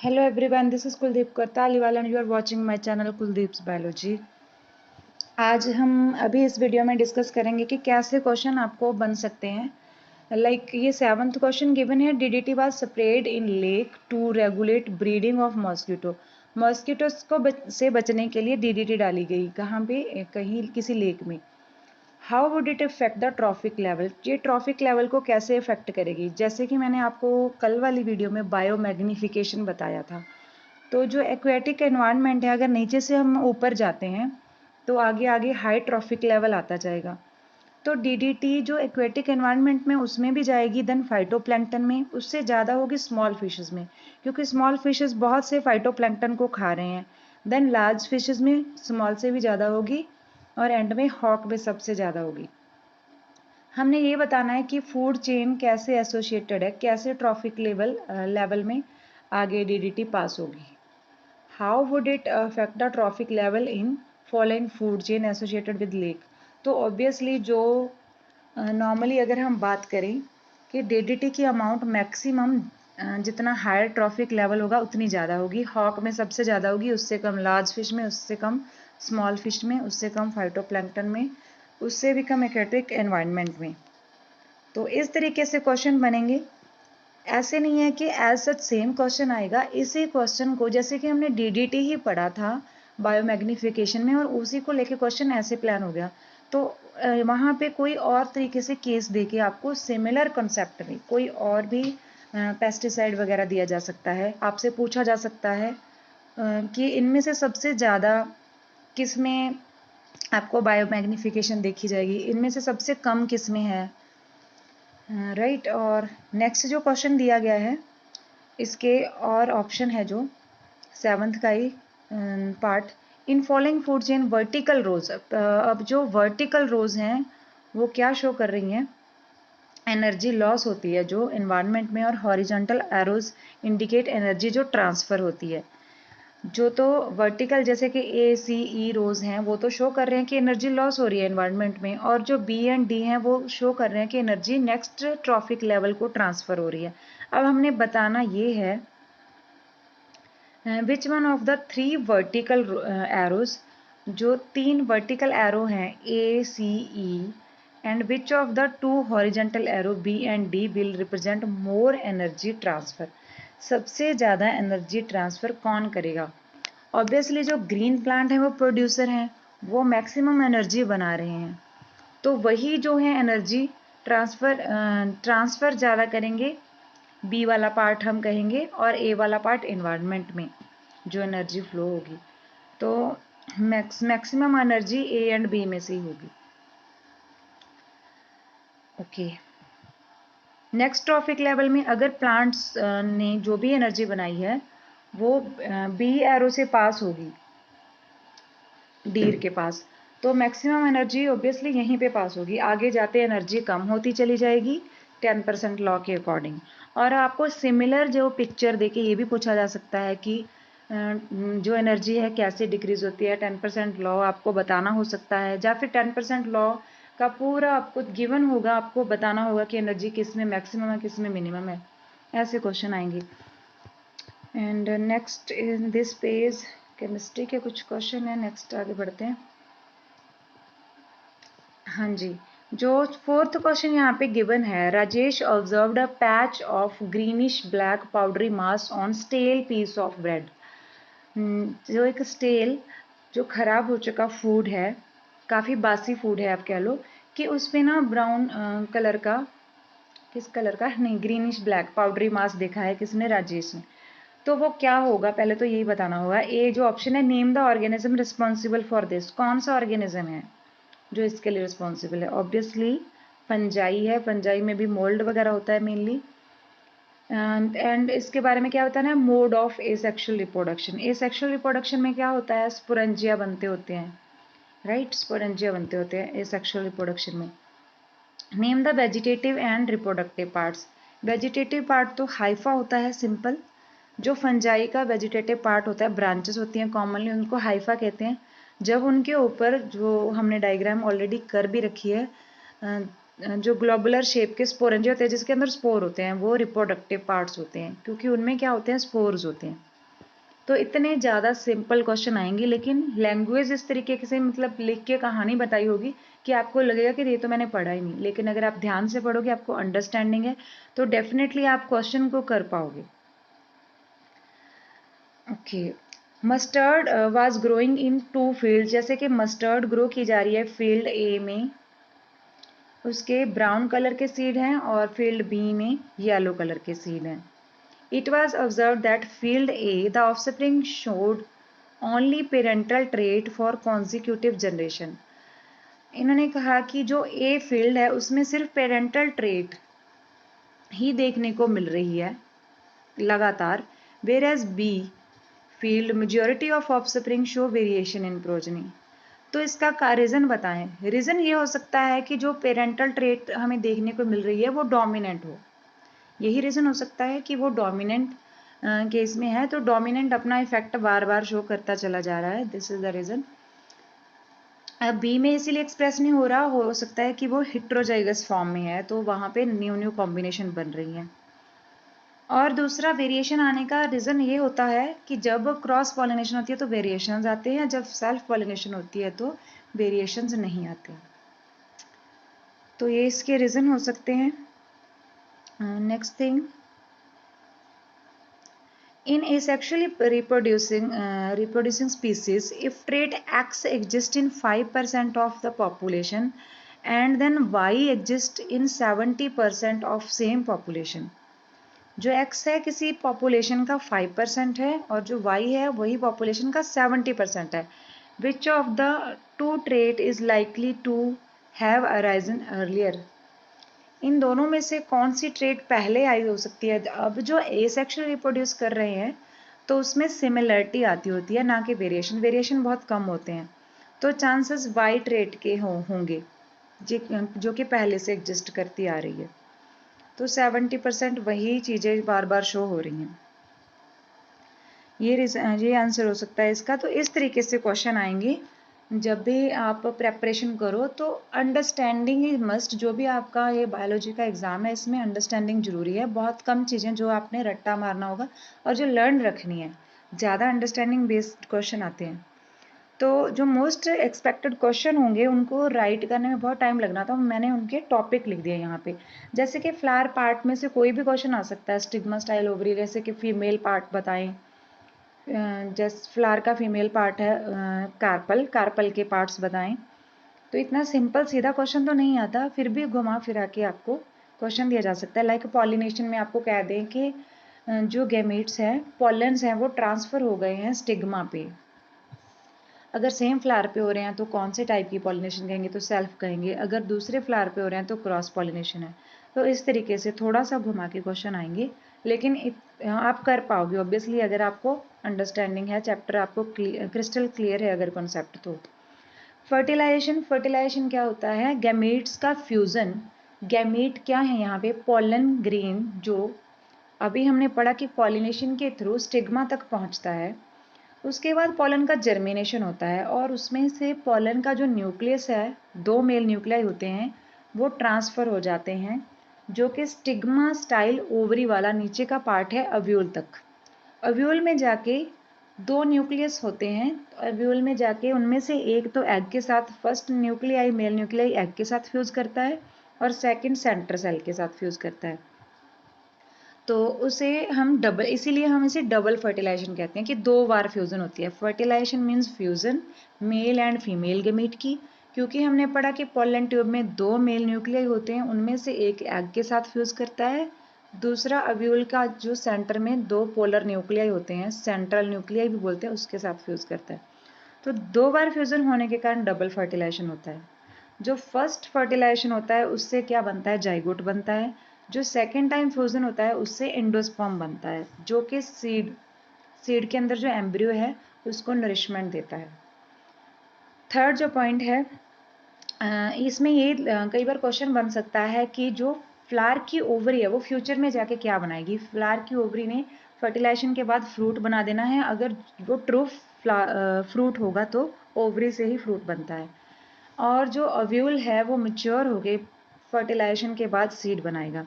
Hello everyone, this is Kuldeep Kartaliwal and you are watching my channel Kuldeep's Biology। आज हम अभी इस video में डिस्कस करेंगे कि कैसे क्वेश्चन आपको बन सकते हैं। ये 7th क्वेश्चन गिवन है। DDT was spread in lake to regulate breeding of mosquito. Mosquitoes को से बचने के लिए डीडीटी डाली गई। कहाँ पे? कहीं किसी लेक में। How would it effect the trophic level? ये ट्रॉफिक लेवल को कैसे इफेक्ट करेगी? जैसे कि मैंने आपको कल वाली वीडियो में बायोमैग्निफिकेशन बताया था। तो जो एक्वेटिक एनवायरनमेंट है, अगर नीचे से हम ऊपर जाते हैं तो आगे आगे हाई ट्रॉफिक लेवल आता जाएगा। तो डीडीटी जो एक्वेटिक एनवायरनमेंट में उसमें भी जाएगी, देन फाइटोप्लैंक्टन में उससे ज़्यादा होगी स्मॉल फिशेस में, क्योंकि स्मॉल फिशेस बहुत से फाइटोप्लैंक्टन को खा रहे हैं। देन लार्ज फिशेस में स्मॉल से भी ज़्यादा होगी और एंड में हॉक में सबसे ज़्यादा होगी। हमने ये बताना है कि फूड चेन कैसे एसोसिएटेड है, कैसे ट्रॉफिक लेवल में आगे डीडीटी पास होगी। How would it affect the trophic level in following food chain associated with lake? तो ऑब्वियसली जो नॉर्मली अगर हम बात करें कि डीडीटी की अमाउंट मैक्सिमम जितना हायर ट्रॉफिक लेवल होगा उतनी ज़्यादा होगी। हॉक में सबसे ज़्यादा होगी, उससे कम लार्ज फिश में, उससे कम स्मॉल फिश में, उससे कम फाइटोप्लैंक्टन में, उससे भी कम एक्वेटिक एनवायरनमेंट में। तो इस तरीके से क्वेश्चन बनेंगे। ऐसे नहीं है कि एज सच सेम क्वेश्चन आएगा। इसी क्वेश्चन को जैसे कि हमने डीडीटी ही पढ़ा था बायोमैग्निफिकेशन में और उसी को लेके क्वेश्चन ऐसे प्लान हो गया, तो वहाँ पे कोई और तरीके से केस देके आपको सिमिलर कंसेप्ट में कोई और भी पेस्टिसाइड वगैरह दिया जा सकता है। आपसे पूछा जा सकता है कि इनमें से सबसे ज़्यादा किस में आपको बायोमैग्निफिकेशन देखी जाएगी, इनमें से सबसे कम किस में है, राइट। और नेक्स्ट जो क्वेश्चन दिया गया है इसके और ऑप्शन है जो 7th का ही part, in following food chain vertical rows. अब जो वर्टिकल रोज हैं वो क्या शो कर रही हैं? एनर्जी लॉस होती है जो एनवायरनमेंट में, और हॉरिजॉन्टल एरोज इंडिकेट एनर्जी जो ट्रांसफर होती है। जो तो वर्टिकल जैसे कि ए सी ई रोज हैं वो तो शो कर रहे हैं कि एनर्जी लॉस हो रही है एनवायरनमेंट में, और जो बी एंड डी हैं वो शो कर रहे हैं कि एनर्जी नेक्स्ट ट्रॉफिक लेवल को ट्रांसफर हो रही है। अब हमने बताना ये है which one of the 3 vertical arrows, जो 3 वर्टिकल एरो हैं A C E, and which of the 2 horizontal arrow B and D will represent more energy transfer? सबसे ज़्यादा एनर्जी ट्रांसफर कौन करेगा? ऑब्वियसली जो ग्रीन प्लांट है वो प्रोड्यूसर हैं, वो मैक्सिमम एनर्जी बना रहे हैं, तो वही जो है एनर्जी ट्रांसफ़र ज़्यादा करेंगे। बी वाला पार्ट हम कहेंगे, और ए वाला पार्ट एनवायरनमेंट में जो एनर्जी फ्लो होगी, तो maximum energy A and B में से ही होगी। ओके, नेक्स्ट ट्रॉफिक लेवल में अगर प्लांट्स ने जो भी एनर्जी बनाई है वो बी एरो से पास होगी, डीर के पास, तो मैक्सिमम एनर्जी ऑब्वियसली यहीं पे पास होगी। आगे जाते एनर्जी कम होती चली जाएगी 10% लॉ के अकॉर्डिंग। और आपको सिमिलर जो पिक्चर देके ये भी पूछा जा सकता है कि जो एनर्जी है कैसे डिक्रीज होती है। 10% लॉ आपको बताना हो सकता है, या फिर 10% लॉ का पूरा आपको गिवन होगा, आपको बताना होगा कि एनर्जी किस में मैक्सिमम है किस में मिनिमम है। ऐसे क्वेश्चन आएंगे। And next in this page chemistry के कुछ क्वेश्चन है। नेक्स्ट आगे बढ़ते हैं। हाँ जी, जो 4th क्वेश्चन यहाँ पे गिवन है, Rajesh observed a patch of greenish black powdery mass on stale piece of bread. जो एक स्टेल जो खराब हो चुका फूड है, काफ़ी बासी फूड है आप कह लो, कि उस पे ना ब्राउन कलर का, किस कलर का नहीं, ग्रीनिश ब्लैक पाउडरी मास देखा है किसने? राजेश ने। तो वो क्या होगा पहले तो यही बताना होगा। ए जो ऑप्शन है, name the organism responsible for this, कौन सा ऑर्गेनिज्म है जो इसके लिए रिस्पॉन्सिबल है? ऑब्वियसली फंजाई है, फंजाई में भी मोल्ड वगैरह होता है मेनली। एंड इसके बारे में क्या बताना है? Mode of asexual reproduction. Asexual reproduction में क्या होता है? स्पोरेंजिया बनते होते हैं, राइट, स्पोरेंजिया बनते होते हैं एसेक्सुअल रिप्रोडक्शन में। Name the vegetative and reproductive parts. Vegetative part तो हाइफा होता है, सिंपल। जो फंजाई का वेजिटेटिव पार्ट होता है, ब्रांचेस होती हैं कॉमनली, उनको हाइफा कहते हैं। जब उनके ऊपर, जो हमने डायग्राम ऑलरेडी कर भी रखी है, जो ग्लोबुलर शेप के स्पोरेंजिया होते हैं जिसके अंदर स्पोर होते हैं, वो रिप्रोडक्टिव पार्ट्स होते हैं, क्योंकि उनमें क्या होते हैं? स्पोर्स होते हैं। तो इतने ज़्यादा सिंपल क्वेश्चन आएंगे, लेकिन लैंग्वेज इस तरीके से मतलब लिख के कहानी बताई होगी कि आपको लगेगा कि ये तो मैंने पढ़ा ही नहीं, लेकिन अगर आप ध्यान से पढ़ोगे, आपको अंडरस्टैंडिंग है, तो डेफिनेटली आप क्वेश्चन को कर पाओगे। Okay, mustard was growing in 2 field, जैसे कि मस्टर्ड ग्रो की जा रही है फील्ड ए में, उसके ब्राउन कलर के सीड हैं, और फील्ड बी में येलो कलर के सीड हैं। It was observed that field A, the offspring showed only parental trait for consecutive generation. इन्होंने कहा कि जो A फील्ड है उसमें सिर्फ पेरेंटल ट्रेट ही देखने को मिल रही है लगातार, whereas B field majority of offspring show variation in progeny. तो इसका रीज़न बताएं। रीज़न ये हो सकता है कि जो पेरेंटल ट्रेट हमें देखने को मिल रही है वो डोमिनेंट हो, यही रीज़न हो सकता है कि वो डोमिनेंट केस में है, तो डोमिनेंट अपना इफेक्ट बार बार शो करता चला जा रहा है, दिस इज द रीज़न। अब बी में इसीलिए एक्सप्रेस नहीं हो रहा, हो सकता है कि वो हेट्रोजाइगस फॉर्म में है, तो वहाँ पे न्यू न्यू कॉम्बिनेशन बन रही हैं। और दूसरा वेरिएशन आने का रीज़न ये होता है कि जब क्रॉस पॉलिनेशन होती है तो वेरिएशंस आते हैं, जब सेल्फ पॉलिनेशन होती है तो वेरिएशंस नहीं आते। तो ये इसके रीज़न हो सकते हैं। Next thing, in asexually reproducing species, if trait X exists in 5% of the population and then Y exists in 70% of same population, जो X है किसी population का 5% है और जो Y है वही population का 70% है, which of the two trait is likely to have arisen earlier? इन दोनों में से कौन सी ट्रेट पहले आई हो सकती है? अब जो एसेक्सुअल रिप्रोड्यूस कर रहे हैं तो उसमें सिमिलरिटी आती होती है, ना कि वेरिएशन। वेरिएशन बहुत कम होते हैं, तो चांसेस वाई ट्रेट के होंगे जो कि पहले से एग्जिस्ट करती आ रही है। तो 70% वही चीज़ें बार बार शो हो रही हैं। ये आंसर हो सकता है इसका। तो इस तरीके से क्वेश्चन आएंगे जब भी आप प्रेपरेशन करो, तो अंडरस्टैंडिंग इज मस्ट। जो भी आपका ये बायोलॉजी का एग्ज़ाम है इसमें अंडरस्टैंडिंग जरूरी है। बहुत कम चीज़ें जो आपने रट्टा मारना होगा और जो लर्न रखनी है, ज़्यादा अंडरस्टैंडिंग बेस्ड क्वेश्चन आते हैं। तो जो मोस्ट एक्सपेक्टेड क्वेश्चन होंगे उनको राइट करने में बहुत टाइम लगना था, मैंने उनके टॉपिक लिख दिए यहाँ पे। जैसे कि फ्लावर पार्ट में से कोई भी क्वेश्चन आ सकता है, स्टिग्मा स्टाइल ओवरी, जैसे कि फीमेल पार्ट बताएं, जैसे फ्लावर का फीमेल पार्ट है कार्पल, कार्पल के पार्ट्स बताएं। तो इतना सिंपल सीधा क्वेश्चन तो नहीं आता, फिर भी घुमा फिरा के आपको क्वेश्चन दिया जा सकता है। लाइक पॉलिनेशन में आपको कह दें कि जो गैमीट्स हैं, पॉलेंस हैं, वो ट्रांसफ़र हो गए हैं स्टिग्मा पे। अगर सेम फ्लावर पे हो रहे हैं तो कौन से टाइप की पॉलिनेशन कहेंगे? तो सेल्फ कहेंगे। अगर दूसरे फ्लावर पे हो रहे हैं तो क्रॉस पॉलिनेशन है। तो इस तरीके से थोड़ा सा घुमा के क्वेश्चन आएंगे, लेकिन आप कर पाओगे ऑब्वियसली अगर आपको अंडरस्टैंडिंग है, चैप्टर आपको क्रिस्टल क्लियर है अगर कॉन्सेप्ट। तो फर्टिलाइजेशन क्या होता है? गैमेट्स का फ्यूज़न। गैमेट क्या है यहाँ पे? पोलन ग्रेन, जो अभी हमने पढ़ा कि पॉलिनेशन के थ्रू स्टिग्मा तक पहुँचता है। उसके बाद पोलन का जर्मिनेशन होता है और उसमें से पोलन का जो न्यूक्लियस है, 2 मेल न्यूक्लियाई होते हैं, वो ट्रांसफ़र हो जाते हैं, जो कि स्टिग्मा स्टाइल ओवरी वाला नीचे का पार्ट है, अव्यूल तक। अव्यूल में जाके 2 न्यूक्लियस होते हैं, तो अव्यूल में जाके उनमें से एक तो एग के साथ, first nuclei male nuclei egg के साथ फ्यूज़ करता है और सेकेंड सेंटर सेल के साथ फ्यूज़ करता है। तो उसे हम डबल, इसीलिए हम इसे डबल फर्टिलाइजेशन कहते हैं कि 2 बार फ्यूज़न होती है। Fertilisation means fusion male and female gamete की, क्योंकि हमने पढ़ा कि पोलन ट्यूब में 2 मेल न्यूक्लियाई होते हैं, उनमें से एक एग के साथ फ्यूज़ करता है, दूसरा अव्यूल का जो सेंटर में 2 पोलर न्यूक्लियाई होते हैं, सेंट्रल न्यूक्लियाई भी बोलते हैं, उसके साथ फ्यूज़ करता है। तो 2 बार फ्यूज़न होने के कारण डबल फर्टिलाइजेशन होता है। जो फर्स्ट फर्टिलाइजेशन होता है उससे क्या बनता है? जाइगोट बनता है। जो सेकेंड टाइम फ्यूजन होता है उससे एंडोस्पर्म बनता है, जो कि सीड के अंदर जो एम्ब्रियो है उसको नरिशमेंट देता है। थर्ड जो पॉइंट है, इसमें ये कई बार क्वेश्चन बन सकता है कि जो फ्लावर की ओवरी है वो फ्यूचर में जाके क्या बनाएगी? फ्लावर की ओवरी ने फर्टिलाइजेशन के बाद फ्रूट बना देना है। अगर वो ट्रू फ्रूट होगा तो ओवरी से ही फ्रूट बनता है, और जो अव्यूल है वो मैच्योर हो गए फर्टिलाइजेशन के बाद सीड बनाएगा।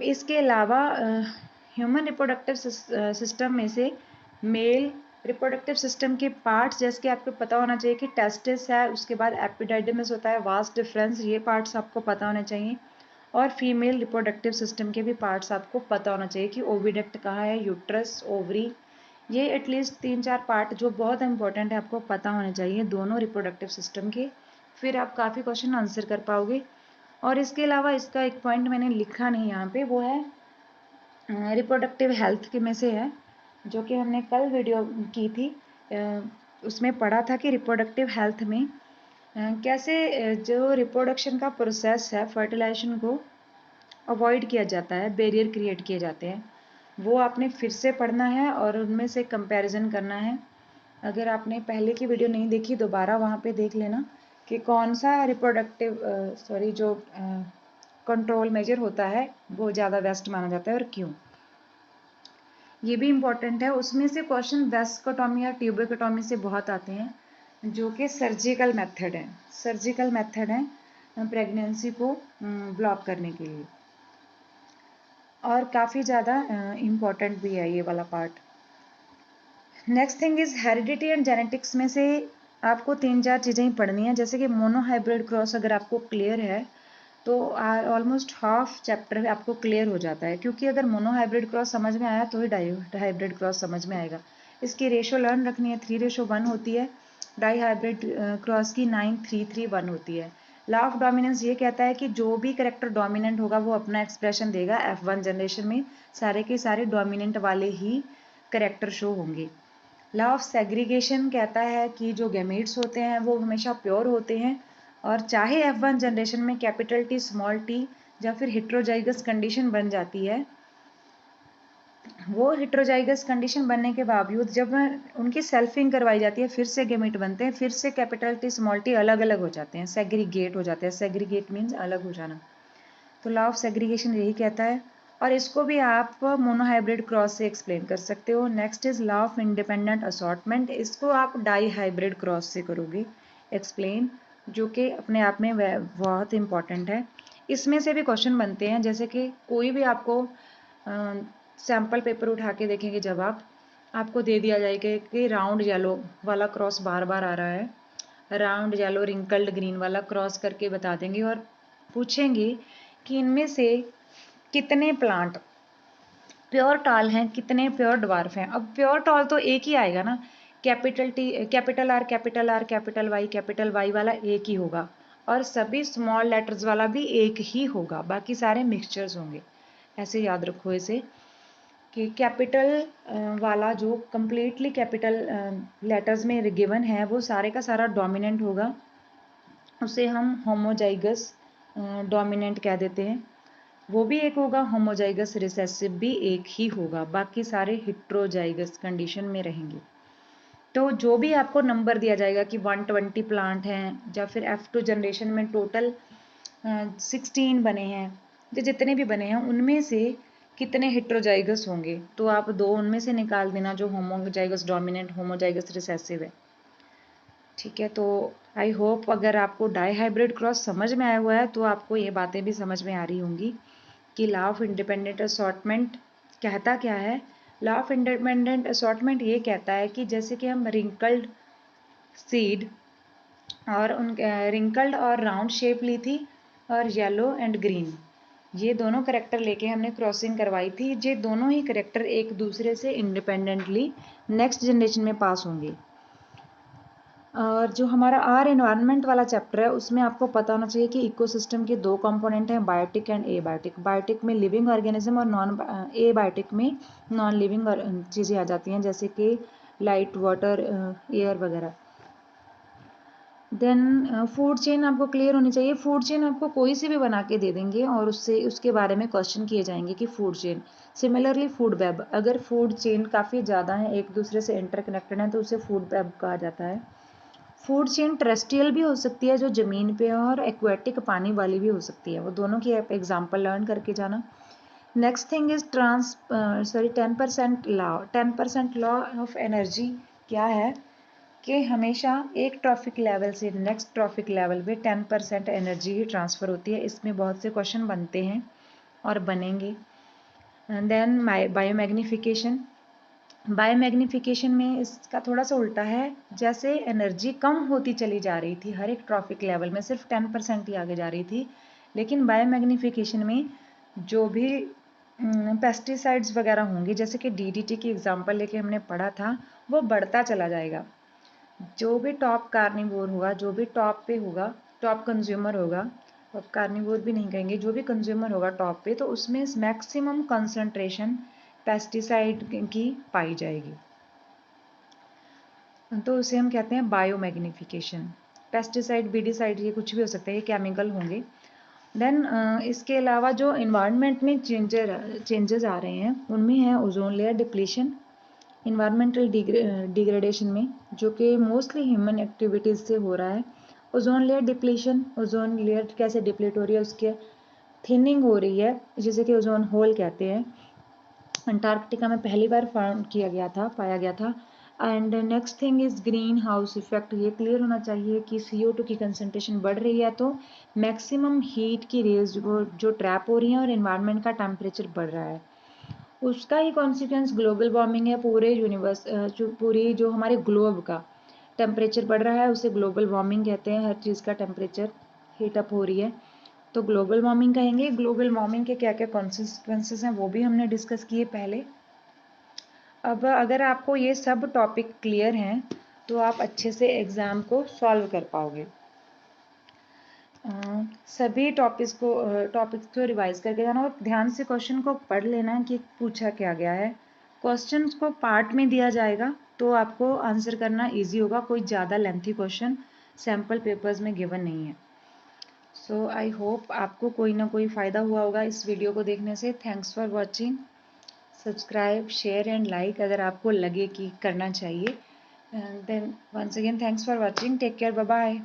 इसके अलावा ह्यूमन रिप्रोडक्टिव सिस्टम में से मेल रिप्रोडक्टिव सिस्टम के पार्ट्स, जैसे कि आपको पता होना चाहिए कि टेस्टिस है, उसके बाद एपिडाइडिमिस होता है, वास्ट डिफरेंस, ये पार्ट्स आपको पता होने चाहिए। और फीमेल रिप्रोडक्टिव सिस्टम के भी पार्ट्स आपको पता होना चाहिए कि ओविडक्ट कहाँ है, यूट्रस, ओवरी, ये एटलीस्ट 3-4 पार्ट जो बहुत इंपॉर्टेंट है आपको पता होने चाहिए दोनों रिप्रोडक्टिव सिस्टम के, फिर आप काफ़ी क्वेश्चन आंसर कर पाओगे। और इसके अलावा इसका एक पॉइंट मैंने लिखा नहीं यहाँ पे, वो है रिप्रोडक्टिव हेल्थ के में से है, जो कि हमने कल वीडियो की थी, उसमें पढ़ा था कि रिप्रोडक्टिव हेल्थ में कैसे जो रिप्रोडक्शन का प्रोसेस है, फर्टिलाइजेशन को अवॉइड किया जाता है, बैरियर क्रिएट किए जाते हैं, वो आपने फिर से पढ़ना है और उनमें से कंपैरिजन करना है। अगर आपने पहले की वीडियो नहीं देखी, दोबारा वहाँ पे देख लेना कि कौन सा रिप्रोडक्टिव जो कंट्रोल मेजर होता है वो ज़्यादा बेस्ट माना जाता है और क्यों, ये भी इम्पोर्टेंट है। उसमें से क्वेश्चन वेस्कोटॉमी या ट्यूबेकोटॉमी से बहुत आते हैं, जो कि सर्जिकल मेथड है, सर्जिकल मेथड है प्रेगनेंसी को ब्लॉक करने के लिए, और काफ़ी ज़्यादा इम्पॉर्टेंट भी है ये वाला part. Next thing is heredity and genetics में से आपको 3-4 चीज़ें ही पढ़नी है, जैसे कि मोनोहाइब्रिड क्रॉस अगर आपको क्लियर है तो ऑलमोस्ट हाफ चैप्टर आपको क्लियर हो जाता है, क्योंकि अगर मोनोहाइब्रिड क्रॉस समझ में आया तो ही डाई हाइब्रिड क्रॉस समझ में आएगा। इसकी रेशो लर्न रखनी है, 3:1 होती है, डाई हाइब्रिड क्रॉस की 9:3:3:1 होती है। लॉ ऑफ डोमिनेंस ये कहता है कि जो भी करेक्टर डोमिनेंट होगा वो अपना एक्सप्रेशन देगा, F1 जनरेशन में सारे के सारे डोमिनेंट वाले ही करेक्टर शो होंगे। लॉ ऑफ सेग्रीगेशन कहता है कि जो गैमेट्स होते हैं वो हमेशा प्योर होते हैं, और चाहे F1 जनरेशन में कैपिटल टी स्मॉल टी या फिर हेट्रोजाइगस कंडीशन बन जाती है, वो हेट्रोजाइगस कंडीशन बनने के बावजूद जब उनकी सेल्फिंग करवाई जाती है, फिर से गैमेट बनते हैं, फिर से कैपिटल टी स्मॉल टी अलग अलग हो जाते हैं, सेग्रीगेट हो जाते हैं। सेग्रीगेट मीन्स अलग हो जाना। तो लॉ ऑफ सेग्रीगेशन यही कहता है, और इसको भी आप मोनोहाइब्रिड क्रॉस से एक्सप्लेन कर सकते हो। Next is law of independent assortment, इसको आप डाई हाइब्रिड क्रॉस से करोगे एक्सप्लेन, जो कि अपने आप में बहुत इंपॉर्टेंट है। इसमें से भी क्वेश्चन बनते हैं, जैसे कि कोई भी आपको सैम्पल पेपर उठा के देखेंगे जब आपको दे दिया जाएगा कि राउंड येलो वाला क्रॉस बार बार आ रहा है, राउंड येलो रिंकल्ड ग्रीन वाला क्रॉस करके बता देंगे, और पूछेंगे कि इनमें से कितने प्लांट प्योर टॉल हैं, कितने प्योर ड्वार्फ हैं। अब प्योर टॉल तो एक ही आएगा ना, capital T capital R capital R capital Y वाला एक ही होगा, और सभी स्मॉल लेटर्स वाला भी एक ही होगा, बाकी सारे मिक्सचर्स होंगे। ऐसे याद रखो इसे कि कैपिटल वाला जो कंप्लीटली कैपिटल लेटर्स में गिवन है वो सारे का सारा डोमिनेंट होगा, उसे हम होमोजाइगस डोमिनेंट कह देते हैं। वो भी एक होगा, होमोजाइगस रिसेसिव भी एक ही होगा, बाकी सारे हेट्रोजाइगस कंडीशन में रहेंगे। तो जो भी आपको नंबर दिया जाएगा कि 120 प्लांट हैं, या फिर F2 जनरेशन में टोटल 16 बने हैं, जो जितने भी बने हैं उनमें से कितने हेट्रोजाइगस होंगे, तो आप दो उनमें से निकाल देना जो होमोजाइगस डोमिनेंट, होमोजाइगस रिसेसिव है। ठीक है, तो आई होप अगर आपको डाई हाइब्रिड क्रॉस समझ में आया हुआ है तो आपको ये बातें भी समझ में आ रही होंगी कि लॉ ऑफ इंडिपेंडेंट असॉर्टमेंट कहता क्या है। लॉ ऑफ इंडिपेंडेंट असॉर्टमेंट ये कहता है कि जैसे कि हम रिंकल्ड सीड और उन रिंकल्ड और राउंड शेप ली थी, और येलो एंड ग्रीन, ये दोनों करेक्टर लेके हमने क्रॉसिंग करवाई थी, ये दोनों ही करेक्टर एक दूसरे से इंडिपेंडेंटली नेक्स्ट जनरेशन में पास होंगे। और जो हमारा आर एनवायरनमेंट वाला चैप्टर है उसमें आपको पता होना चाहिए कि इकोसिस्टम के दो कंपोनेंट हैं, बायोटिक एंड एबायोटिक। बायोटिक में लिविंग ऑर्गेनिज्म और नॉन एबायोटिक में नॉन लिविंग चीज़ें आ जाती हैं, जैसे कि लाइट, वाटर, एयर वगैरह। देन फूड चेन आपको क्लियर होनी चाहिए। फूड चेन आपको कोई से भी बना के दे देंगे और उससे उसके बारे में क्वेश्चन किए जाएंगे कि food chain. Similarly food web, अगर फूड चेन काफ़ी ज़्यादा है, एक दूसरे से इंटरकनेक्टेड है, तो उसे फूड वेब कहा जाता है। फूड चेन टेरेस्ट्रियल भी हो सकती है जो ज़मीन पे है, और एक्वेटिक पानी वाली भी हो सकती है, वो दोनों की आप एग्जाम्पल लर्न करके जाना। Next thing is 10% law. 10% law of energy क्या है कि हमेशा एक ट्रॉफिक लेवल से नेक्स्ट ट्रॉफिक लेवल पे 10% एनर्जी ही ट्रांसफ़र होती है। इसमें बहुत से क्वेश्चन बनते हैं और बनेंगे। देन बायोमैग्निफिकेशन, बायोमैग्निफिकेशन में इसका थोड़ा सा उल्टा है, जैसे एनर्जी कम होती चली जा रही थी हर एक ट्रॉफिक लेवल में, सिर्फ 10% ही आगे जा रही थी, लेकिन बायोमैग्निफिकेशन में जो भी पेस्टिसाइड्स वगैरह होंगे, जैसे कि डीडीटी की एग्जांपल लेके हमने पढ़ा था, वो बढ़ता चला जाएगा। जो भी टॉप कार्निवोर होगा, जो भी टॉप पे होगा, टॉप कंज्यूमर होगा, टॉप कार्निवोर भी नहीं कहेंगे, जो भी कंज्यूमर होगा टॉप पे, तो उसमें मैक्सिमम कंसंट्रेशन पेस्टिसाइड की पाई जाएगी, तो उसे हम कहते हैं बायोमैग्निफिकेशन। पेस्टिसाइड, बीडिसाइड, ये कुछ भी हो सकता है, ये केमिकल होंगे। देन इसके अलावा जो इन्वायरमेंट में चेंजेस आ रहे हैं, उनमें है ozone layer depletion, environmental degradation में, जो कि मोस्टली ह्यूमन एक्टिविटीज़ से हो रहा है। Ozone layer depletion, ozone layer कैसे डिप्लीट हो रही है, उसके थिनिंग हो रही है, जिसे कि ओजोन होल कहते हैं। अंटार्कटिका में पहली बार फाउंड किया गया था, पाया गया था। And next thing is green house effect. ये क्लियर होना चाहिए कि CO2 की कंसंट्रेशन बढ़ रही है तो मैक्सिमम हीट की रेज जो ट्रैप हो रही है और एनवायरनमेंट का टेम्परेचर बढ़ रहा है, उसका ही कॉन्सिक्वेंस ग्लोबल वार्मिंग है। पूरे यूनिवर्स पूरी जो हमारे ग्लोब का टेम्परेचर बढ़ रहा है, उसे ग्लोबल वार्मिंग कहते हैं। हर चीज़ का टेम्परेचर हीट अप हो रही है, तो ग्लोबल वार्मिंग कहेंगे। ग्लोबल वार्मिंग के क्या क्या कॉन्सिक्वेंसेस हैं वो भी हमने डिस्कस किए पहले। अब अगर आपको ये सब टॉपिक क्लियर हैं तो आप अच्छे से एग्ज़ाम को सॉल्व कर पाओगे। सभी टॉपिक्स को रिवाइज करके जाना और ध्यान से क्वेश्चन को पढ़ लेना कि पूछा क्या गया है। क्वेश्चंस को पार्ट में दिया जाएगा तो आपको आंसर करना इजी होगा, कोई ज़्यादा लेंथी क्वेश्चन सैम्पल पेपर्स में गिवन नहीं है। सो आई होप आपको कोई ना कोई फ़ायदा हुआ होगा इस वीडियो को देखने से। Thanks for watching. Subscribe, share and like अगर आपको लगे कि करना चाहिए। Then once again thanks for watching. Take care, bye bye.